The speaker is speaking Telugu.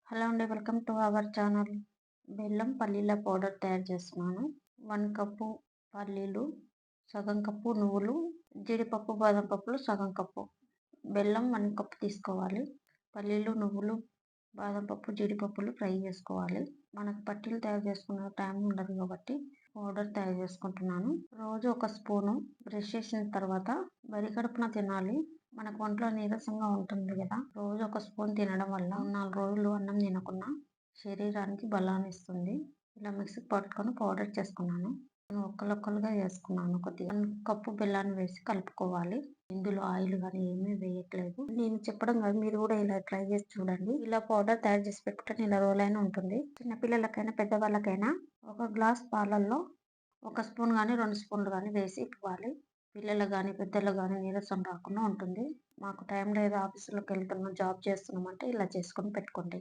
హలో అండి. Welcome to our channel. బెల్లం పల్లీల పౌడర్ తయారు చేస్తున్నాను. 1 కప్పు పల్లీలు, సగం కప్పు నువ్వులు, జీడిపప్పు, బాదం పప్పులు సగం కప్పు, బెల్లం 1 కప్పు తీసుకోవాలి. పల్లీలు, నువ్వులు, బాదం పప్పు, జీడిపప్పులు ఫ్రై చేసుకోవాలి. మనకు పట్టీలు తయారు చేసుకునే టైం ఉండదు కాబట్టి పౌడర్ తయారు చేసుకుంటున్నాను. రోజు ఒక స్పూను బ్రష్ చేసిన తర్వాత బరి కడుపున తినాలి. మనకు ఒంట్లో నీరసంగా ఉంటుంది కదా, రోజు ఒక స్పూన్ తినడం వల్ల 4 రోజులు అన్నం తినకుండా శరీరానికి బలాన్ని ఇస్తుంది. ఇలా మిక్సీకి పట్టుకొని పౌడర్ చేసుకున్నాను. నేను ఒక్కలుగా చేసుకున్నాను. కొద్దిగా 1 కప్పు బెల్లాన్ని వేసి కలుపుకోవాలి. ఇందులో ఆయిల్ కానీ ఏమీ వేయట్లేదు. నేను చెప్పడం కాదు, మీరు కూడా ఇలా ట్రై చేసి చూడండి. ఇలా పౌడర్ తయారు చేసి పెట్టుకుంటే నెల రోజులైనా ఉంటుంది. చిన్నపిల్లలకైనా పెద్దవాళ్ళకైనా ఒక గ్లాస్ పాలల్లో 1 స్పూన్ కానీ 2 స్పూన్లు కానీ వేసి ఇవ్వాలి. పిల్లలకు కానీ పెద్దలకు కానీ నీరసం రాకుండా ఉంటుంది. మాకు టైం లేదు, ఆఫీసులోకి వెళ్తున్నాం, జాబ్ చేస్తున్నాం అంటే ఇలా చేసుకొని పెట్టుకోండి.